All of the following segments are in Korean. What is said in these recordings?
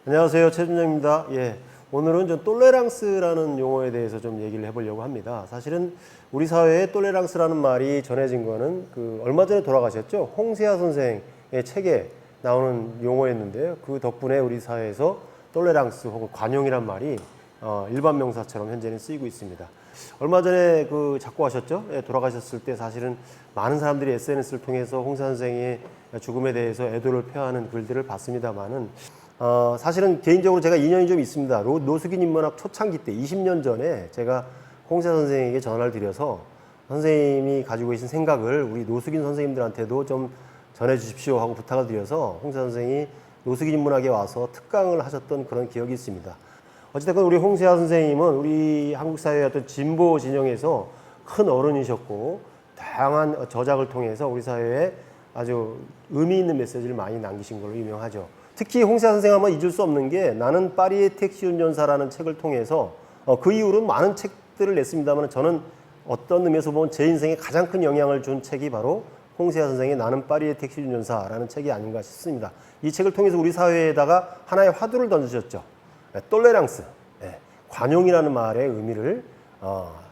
안녕하세요. 최준영입니다. 예, 오늘은 좀 똘레랑스라는 용어에 대해서 좀 얘기를 해보려고 합니다. 사실은 우리 사회에 똘레랑스라는 말이 전해진 거는 얼마 전에 돌아가셨죠. 홍세아 선생의 책에 나오는 용어였는데요. 그 덕분에 우리 사회에서 똘레랑스 혹은 관용이란 말이 일반 명사처럼 현재는 쓰이고 있습니다. 얼마 전에 작고하셨죠? 예, 돌아가셨을 때 사실은 많은 사람들이 SNS를 통해서 홍세아 선생의 죽음에 대해서 애도를 표하는 글들을 봤습니다만은 사실은 개인적으로 제가 인연이 좀 있습니다. 노숙인 인문학 초창기 때 20년 전에 제가 홍세아 선생에게 전화를 드려서 선생님이 가지고 계신 생각을 우리 노숙인 선생님들한테도 좀 전해 주십시오 하고 부탁을 드려서 홍세아 선생이 노숙인 인문학에 와서 특강을 하셨던 그런 기억이 있습니다. 어찌됐건 우리 홍세아 선생님은 우리 한국 사회의 어떤 진보 진영에서 큰 어른이셨고 다양한 저작을 통해서 우리 사회에 아주 의미 있는 메시지를 많이 남기신 걸로 유명하죠. 특히 홍세아 선생 하면 잊을 수 없는 게 나는 파리의 택시 운전사라는 책을 통해서 그 이후로는 많은 책들을 냈습니다만 저는 어떤 의미에서 보면 제 인생에 가장 큰 영향을 준 책이 바로 홍세아 선생의 나는 파리의 택시 운전사라는 책이 아닌가 싶습니다. 이 책을 통해서 우리 사회에다가 하나의 화두를 던지셨죠. 똘레랑스, 관용이라는 말의 의미를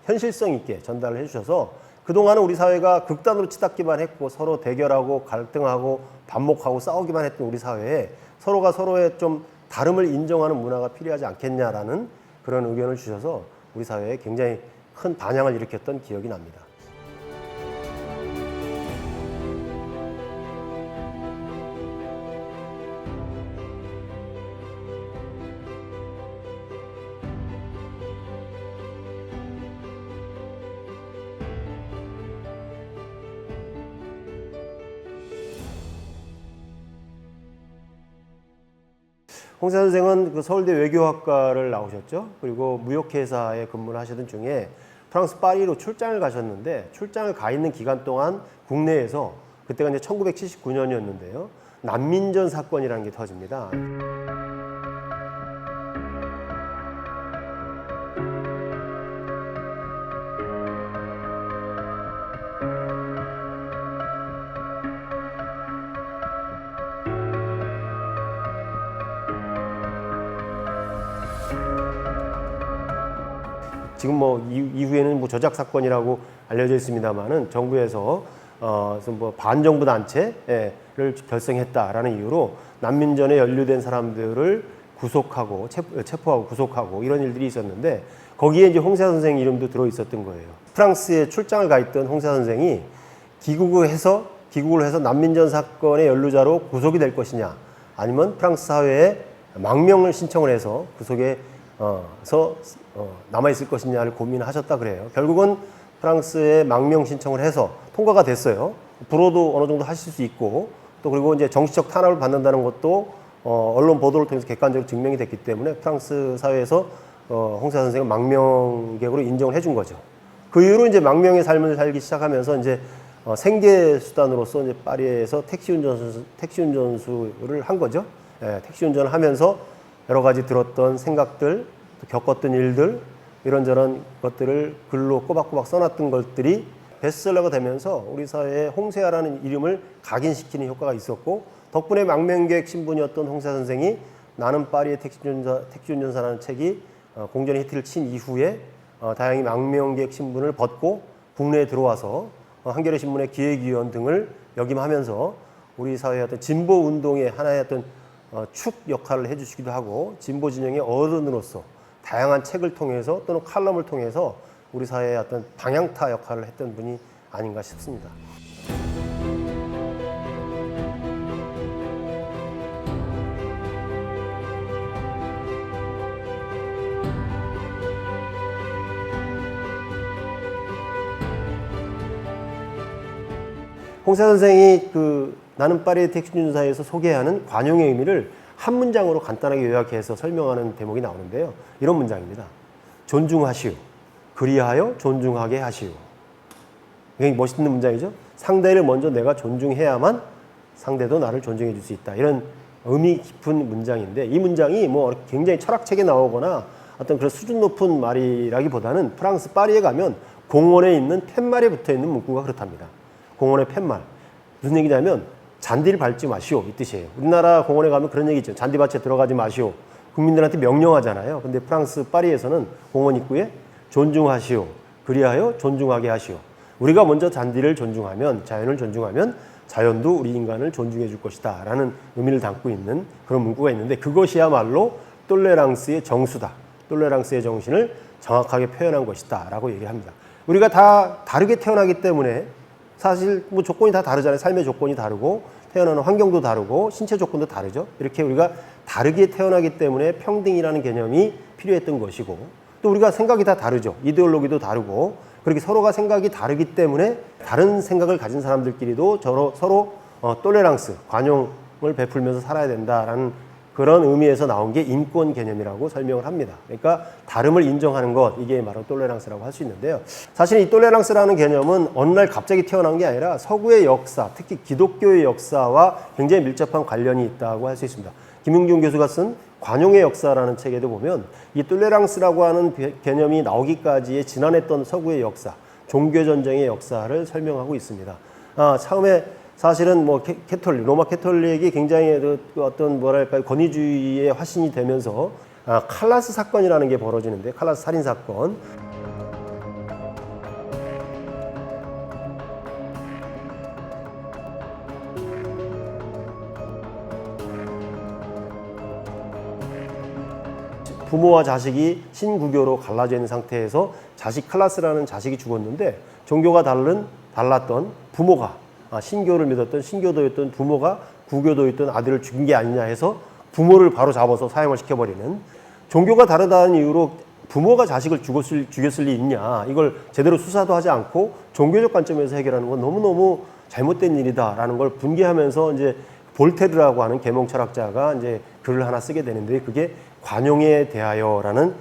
현실성 있게 전달을 해주셔서 그동안은 우리 사회가 극단으로 치닫기만 했고 서로 대결하고 갈등하고 반목하고 싸우기만 했던 우리 사회에 서로가 서로의 좀 다름을 인정하는 문화가 필요하지 않겠냐라는 그런 의견을 주셔서 우리 사회에 굉장히 큰 반향을 일으켰던 기억이 납니다. 홍세아 선생은 서울대 외교학과를 나오셨죠. 그리고 무역회사에 근무를 하시던 중에 프랑스 파리로 출장을 가셨는데 출장을 가 있는 기간 동안 국내에서 그때가 이제 1979년이었는데요. 난민전 사건이라는 게 터집니다. 지금 이후에는 저작 사건이라고 알려져 있습니다만은 정부에서 반정부 단체를 결성했다라는 이유로 난민전에 연루된 사람들을 구속하고 체포하고 구속하고 이런 일들이 있었는데 거기에 이제 홍세아 선생 이름도 들어 있었던 거예요. 프랑스에 출장을 가 있던 홍세아 선생이 귀국을 해서 난민전 사건의 연루자로 구속이 될 것이냐 아니면 프랑스 사회에 망명을 신청을 해서 구속에 남아있을 것이냐를 고민하셨다 그래요. 결국은 프랑스에 망명 신청을 해서 통과가 됐어요. 불어도 어느 정도 하실 수 있고 또 그리고 이제 정치적 탄압을 받는다는 것도 언론 보도를 통해서 객관적으로 증명이 됐기 때문에 프랑스 사회에서 홍세아 선생은 망명객으로 인정을 해준 거죠. 그 이후로 이제 망명의 삶을 살기 시작하면서 이제 생계 수단으로서 이제 파리에서 택시 운전수를 한 거죠. 택시 운전을 하면서 여러 가지 들었던 생각들, 겪었던 일들, 이런저런 것들을 글로 꼬박꼬박 써놨던 것들이 베스트셀러가 되면서 우리 사회에 홍세아라는 이름을 각인시키는 효과가 있었고 덕분에 망명객 신분이었던 홍세아 선생이 나는 파리의 택시 운전사라는 책이 공전의 히트를 친 이후에 다행히 망명객 신분을 벗고 국내에 들어와서 한겨레 신문의 기획위원 등을 역임하면서 우리 사회의 어떤 진보 운동의 하나의 어떤 축 역할을 해주시기도 하고 진보 진영의 어른으로서 다양한 책을 통해서 또는 칼럼을 통해서 우리 사회의 어떤 방향타 역할을 했던 분이 아닌가 싶습니다. 홍세아 선생이 나는 파리의 택시 운전사에서 소개하는 관용의 의미를 한 문장으로 간단하게 요약해서 설명하는 대목이 나오는데요. 이런 문장입니다. 존중하시오. 그리하여 존중하게 하시오. 굉장히 멋있는 문장이죠. 상대를 먼저 내가 존중해야만 상대도 나를 존중해 줄 수 있다. 이런 의미 깊은 문장인데 이 문장이 굉장히 철학책에 나오거나 어떤 그런 수준 높은 말이라기보다는 프랑스 파리에 가면 공원에 있는 팻말에 붙어 있는 문구가 그렇답니다. 공원의 팻말. 무슨 얘기냐면 잔디를 밟지 마시오 이 뜻이에요. 우리나라 공원에 가면 그런 얘기 있죠. 잔디밭에 들어가지 마시오. 국민들한테 명령하잖아요. 근데 프랑스 파리에서는 공원 입구에 존중하시오. 그리하여 존중하게 하시오. 우리가 먼저 잔디를 존중하면, 자연을 존중하면 자연도 우리 인간을 존중해 줄 것이다 라는 의미를 담고 있는 그런 문구가 있는데, 그것이야말로 똘레랑스의 정수다. 똘레랑스의 정신을 정확하게 표현한 것이다 라고 얘기를 합니다. 우리가 다 다르게 태어나기 때문에 사실 뭐 조건이 다 다르잖아요. 삶의 조건이 다르고 태어나는 환경도 다르고 신체 조건도 다르죠. 이렇게 우리가 다르게 태어나기 때문에 평등이라는 개념이 필요했던 것이고, 또 우리가 생각이 다 다르죠. 이데올로기도 다르고, 그렇게 서로가 생각이 다르기 때문에 다른 생각을 가진 사람들끼리도 서로 똘레랑스, 관용을 베풀면서 살아야 된다라는 그런 의미에서 나온 게 인권 개념이라고 설명을 합니다. 그러니까 다름을 인정하는 것, 이게 바로 똘레랑스라고 할 수 있는데요. 사실 이 똘레랑스라는 개념은 어느 날 갑자기 튀어나온 게 아니라 서구의 역사, 특히 기독교의 역사와 굉장히 밀접한 관련이 있다고 할 수 있습니다. 김용준 교수가 쓴 관용의 역사라는 책에도 보면 이 똘레랑스라고 하는 개념이 나오기까지에 지난했던 서구의 역사, 종교전쟁의 역사를 설명하고 있습니다. 처음에 사실은 뭐 로마 캐톨릭이 굉장히 그 어떤 뭐랄까요, 권위주의의 화신이 되면서 칼라스 사건이라는 게 벌어지는데, 칼라스 살인 사건. 부모와 자식이 신구교로 갈라져 있는 상태에서 자식 칼라스라는 자식이 죽었는데, 종교가 달랐던 부모가, 신교를 믿었던 신교도였던 부모가 구교도였던 아들을 죽인 게 아니냐 해서 부모를 바로 잡아서 사형을 시켜버리는, 종교가 다르다는 이유로 부모가 자식을 죽였을 리 있냐, 이걸 제대로 수사도 하지 않고 종교적 관점에서 해결하는 건 너무너무 잘못된 일이다라는 걸 분개하면서 이제 볼테르라고 하는 계몽 철학자가 이제 글을 하나 쓰게 되는데, 그게 관용에 대하여라는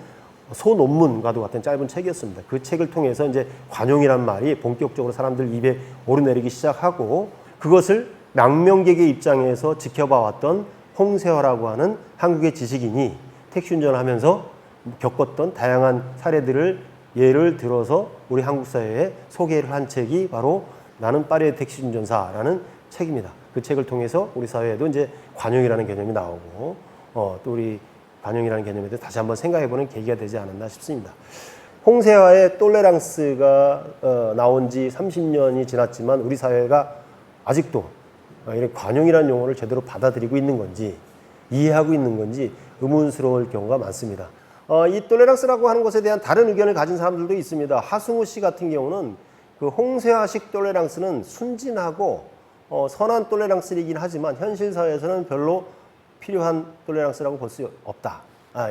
소논문과도 같은 짧은 책이었습니다. 그 책을 통해서 이제 관용이란 말이 본격적으로 사람들 입에 오르내리기 시작하고, 그것을 망명객의 입장에서 지켜봐 왔던 홍세화라고 하는 한국의 지식인이 택시 운전을 하면서 겪었던 다양한 사례들을 예를 들어서 우리 한국 사회에 소개를 한 책이 바로 나는 파리의 택시 운전사라는 책입니다. 그 책을 통해서 우리 사회에도 이제 관용이라는 개념이 나오고, 또 우리 관용이라는 개념에 대해서 다시 한번 생각해보는 계기가 되지 않았나 싶습니다. 홍세화의 똘레랑스가 나온 지 30년이 지났지만 우리 사회가 아직도 이런 관용이라는 용어를 제대로 받아들이고 있는 건지, 이해하고 있는 건지 의문스러울 경우가 많습니다. 이 똘레랑스라고 하는 것에 대한 다른 의견을 가진 사람들도 있습니다. 하승우 씨 같은 경우는 그 홍세화식 똘레랑스는 순진하고 선한 똘레랑스이긴 하지만 현실 사회에서는 별로 필요한 똘레랑스라고 볼 수 없다,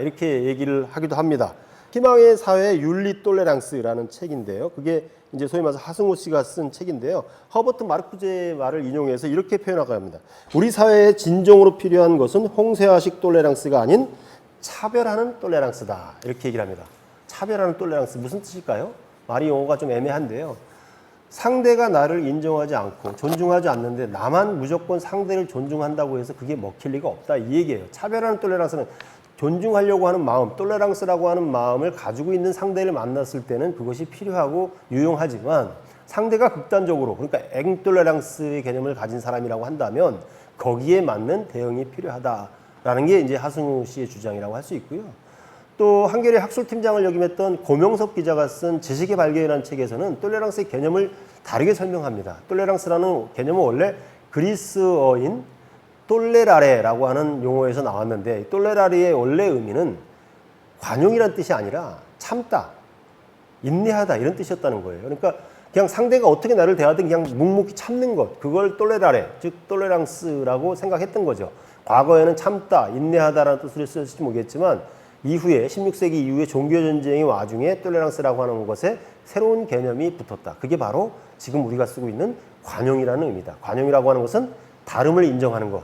이렇게 얘기를 하기도 합니다. 희망의 사회 윤리 똘레랑스라는 책인데요. 그게 이제 소위 말해서 하승우 씨가 쓴 책인데요. 허버트 마르쿠제의 말을 인용해서 이렇게 표현하고 합니다. 우리 사회에 진정으로 필요한 것은 홍세화식 똘레랑스가 아닌 차별하는 똘레랑스다, 이렇게 얘기를 합니다. 차별하는 똘레랑스, 무슨 뜻일까요? 말이 용어가 좀 애매한데요. 상대가 나를 인정하지 않고 존중하지 않는데 나만 무조건 상대를 존중한다고 해서 그게 먹힐 리가 없다, 이 얘기예요. 차별하는 똘레랑스는 존중하려고 하는 마음, 똘레랑스라고 하는 마음을 가지고 있는 상대를 만났을 때는 그것이 필요하고 유용하지만, 상대가 극단적으로, 그러니까 앵똘레랑스의 개념을 가진 사람이라고 한다면 거기에 맞는 대응이 필요하다라는 게 이제 하승우 씨의 주장이라고 할 수 있고요. 또 한겨레 학술팀장을 역임했던 고명석 기자가 쓴 지식의 발견이라는 책에서는 똘레랑스의 개념을 다르게 설명합니다. 똘레랑스라는 개념은 원래 그리스어인 똘레라레라고 하는 용어에서 나왔는데, 똘레라레의 원래 의미는 관용이라는 뜻이 아니라 참다, 인내하다, 이런 뜻이었다는 거예요. 그러니까 그냥 상대가 어떻게 나를 대하든 그냥 묵묵히 참는 것, 그걸 똘레라레, 즉 똘레랑스라고 생각했던 거죠. 과거에는 참다, 인내하다라는 뜻으로 쓰였을지 모르겠지만 이후에 16세기 이후에 종교전쟁의 와중에 똘레랑스라고 하는 것에 새로운 개념이 붙었다. 그게 바로 지금 우리가 쓰고 있는 관용이라는 의미다. 관용이라고 하는 것은 다름을 인정하는 것,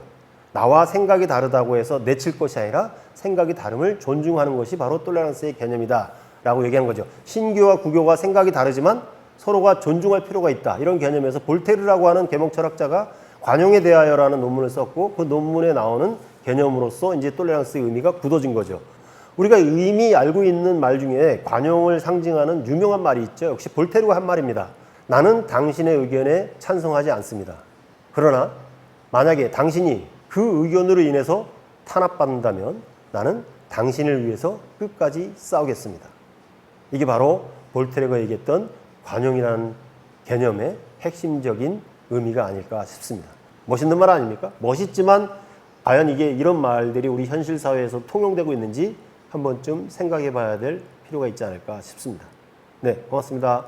나와 생각이 다르다고 해서 내칠 것이 아니라 생각이 다름을 존중하는 것이 바로 똘레랑스의 개념이다 라고 얘기하는 거죠. 신교와 구교가 생각이 다르지만 서로가 존중할 필요가 있다, 이런 개념에서 볼테르라고 하는 계몽 철학자가 관용에 대하여라는 논문을 썼고, 그 논문에 나오는 개념으로서 이제 똘레랑스의 의미가 굳어진 거죠. 우리가 이미 알고 있는 말 중에 관용을 상징하는 유명한 말이 있죠. 역시 볼테르가 한 말입니다. 나는 당신의 의견에 찬성하지 않습니다. 그러나 만약에 당신이 그 의견으로 인해서 탄압받는다면 나는 당신을 위해서 끝까지 싸우겠습니다. 이게 바로 볼테르가 얘기했던 관용이라는 개념의 핵심적인 의미가 아닐까 싶습니다. 멋있는 말 아닙니까? 멋있지만 과연 이게 이런 말들이 우리 현실 사회에서 통용되고 있는지 한 번쯤 생각해 봐야 될 필요가 있지 않을까 싶습니다. 네, 고맙습니다.